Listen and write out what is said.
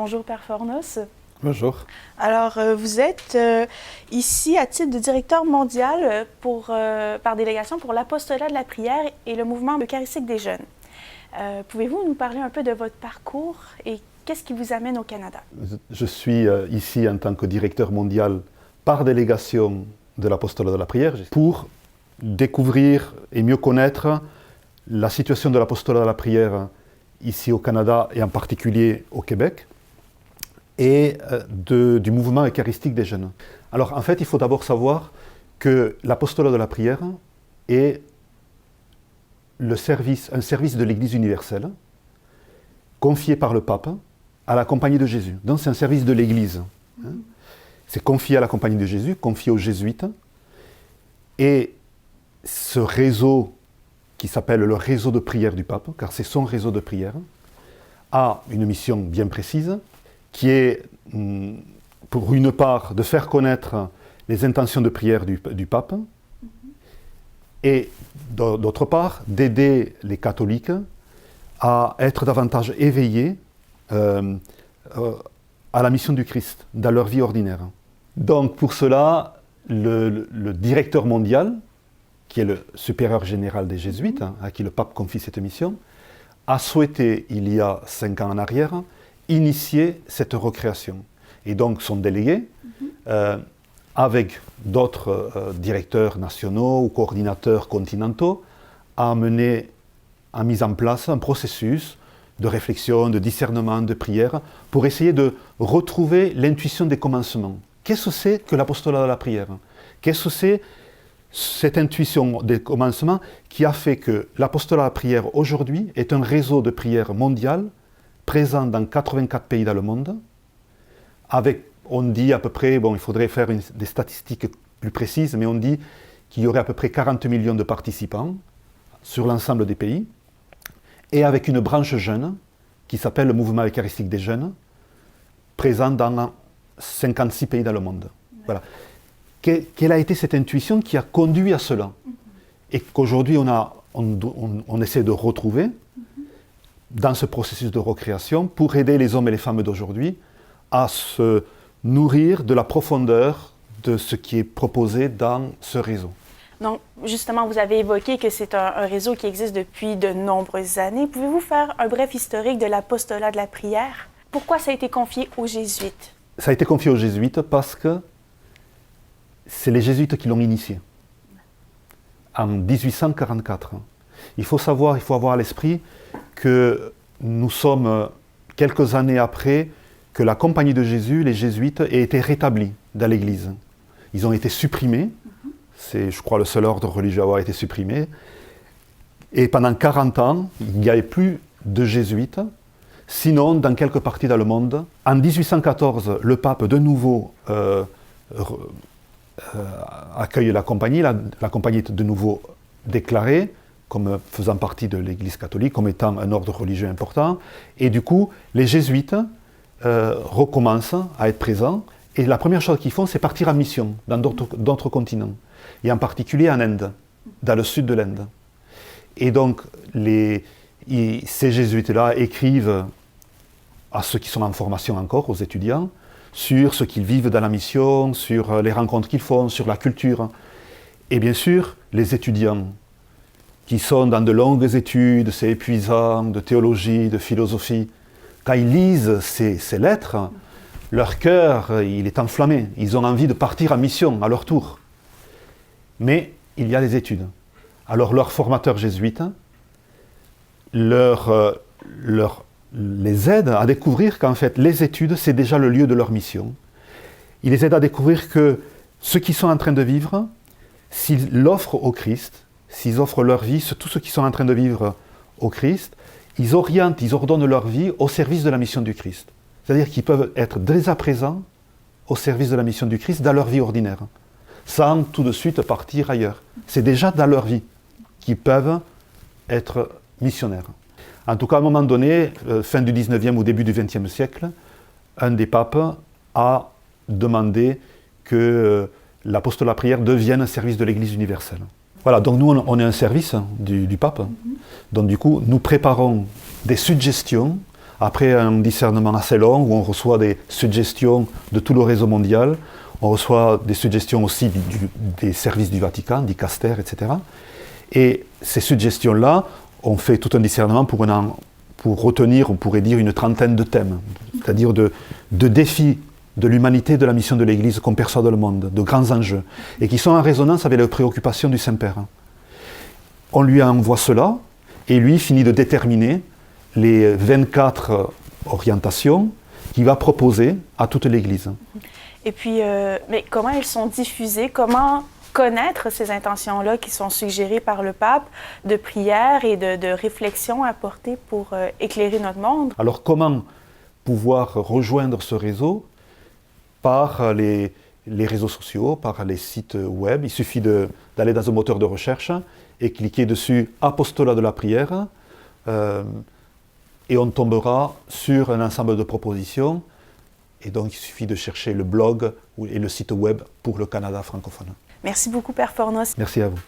Bonjour, Père Fornos. Bonjour. Alors, vous êtes ici à titre de directeur mondial par délégation pour l'apostolat de la prière et le mouvement eucharistique des jeunes. Pouvez-vous nous parler un peu de votre parcours et qu'est-ce qui vous amène au Canada? Je suis ici en tant que directeur mondial par délégation de l'apostolat de la prière pour découvrir et mieux connaître la situation de l'apostolat de la prière ici au Canada et en particulier au Québec et du mouvement eucharistique des jeunes. Alors en fait, il faut d'abord savoir que l'apostolat de la prière est un service de l'Église universelle confié par le pape à la Compagnie de Jésus. Donc c'est un service de l'Église. C'est confié à la Compagnie de Jésus, confié aux jésuites. Et ce réseau, qui s'appelle le réseau de prière du pape, car c'est son réseau de prière, a une mission bien précise, qui est, pour une part, de faire connaître les intentions de prière du pape, et d'autre part, d'aider les catholiques à être davantage éveillés à la mission du Christ dans leur vie ordinaire. Donc pour cela, le directeur mondial, qui est le supérieur général des jésuites, à qui le pape confie cette mission, a souhaité, il y a 5 ans en arrière, initier cette recréation. Et donc son délégué, avec d'autres directeurs nationaux ou coordinateurs continentaux, a mis en place un processus de réflexion, de discernement, de prière, pour essayer de retrouver l'intuition des commencements. Qu'est-ce que c'est que l'apostolat de la prière? Qu'est-ce que c'est cette intuition des commencements qui a fait que l'apostolat de la prière aujourd'hui est un réseau de prière mondial présent dans 84 pays dans le monde, avec, on dit à peu près, il faudrait faire des statistiques plus précises, mais on dit qu'il y aurait à peu près 40 millions de participants sur l'ensemble des pays, et avec une branche jeune qui s'appelle le mouvement eucharistique des jeunes, présent dans 56 pays dans le monde. Voilà. Quelle a été cette intuition qui a conduit à cela? Et qu'aujourd'hui on essaie de retrouver dans ce processus de recréation pour aider les hommes et les femmes d'aujourd'hui à se nourrir de la profondeur de ce qui est proposé dans ce réseau. Donc, justement, vous avez évoqué que c'est un réseau qui existe depuis de nombreuses années. Pouvez-vous faire un bref historique de l'apostolat de la prière? Pourquoi ça a été confié aux jésuites? Ça a été confié aux jésuites parce que c'est les jésuites qui l'ont initié en 1844. Il faut avoir à l'esprit que nous sommes quelques années après que la Compagnie de Jésus, les jésuites, aient été rétablis dans l'Église. Ils ont été supprimés, c'est, je crois, le seul ordre religieux à avoir été supprimé. Et pendant 40 ans, il n'y avait plus de jésuites, sinon dans quelques parties dans le monde. En 1814, le pape de nouveau accueille la compagnie. La compagnie est de nouveau déclarée comme faisant partie de l'Église catholique, comme étant un ordre religieux important. Et du coup, les jésuites recommencent à être présents. Et la première chose qu'ils font, c'est partir en mission dans d'autres continents. Et en particulier en Inde, dans le sud de l'Inde. Et donc, ces jésuites-là écrivent à ceux qui sont en formation encore, aux étudiants, sur ce qu'ils vivent dans la mission, sur les rencontres qu'ils font, sur la culture. Et bien sûr, les étudiants qui sont dans de longues études, c'est épuisant, de théologie, de philosophie, quand ils lisent ces lettres, leur cœur, il est enflammé. Ils ont envie de partir en mission à leur tour. Mais il y a les études. Alors leurs formateurs jésuites les aident à découvrir qu'en fait, les études, c'est déjà le lieu de leur mission. Ils les aident à découvrir que ce qu'ils sont en train de vivre, s'ils l'offrent au Christ, s'ils offrent leur vie, tout ce qu'ils sont en train de vivre au Christ, ils ordonnent leur vie au service de la mission du Christ. C'est-à-dire qu'ils peuvent être dès à présent au service de la mission du Christ dans leur vie ordinaire, sans tout de suite partir ailleurs. C'est déjà dans leur vie qu'ils peuvent être missionnaires. En tout cas, à un moment donné, fin du 19e ou début du 20e siècle, un des papes a demandé que l'apostolat de la prière devienne un service de l'Église universelle. Voilà, donc nous, on est un service du pape. Donc du coup, nous préparons des suggestions après un discernement assez long où on reçoit des suggestions de tout le réseau mondial, on reçoit des suggestions aussi des services du Vatican, d'Icaster, etc. Et ces suggestions-là, on fait tout un discernement pour retenir, on pourrait dire, une trentaine de thèmes, c'est-à-dire de défis de l'humanité, de la mission de l'Église qu'on perçoit dans le monde, de grands enjeux, et qui sont en résonance avec les préoccupations du Saint-Père. On lui envoie cela, et lui finit de déterminer les 24 orientations qu'il va proposer à toute l'Église. Et puis, mais comment elles sont diffusées? Comment connaître ces intentions-là qui sont suggérées par le pape de prière et de réflexion apportées pour éclairer notre monde? Alors comment pouvoir rejoindre ce réseau? Par les réseaux sociaux, par les sites web. Il suffit d'aller dans un moteur de recherche et cliquer dessus « Apostolat de la prière » et on tombera sur un ensemble de propositions. Et donc, il suffit de chercher le blog et le site web pour le Canada francophone. Merci beaucoup, Père Fornos. Merci à vous.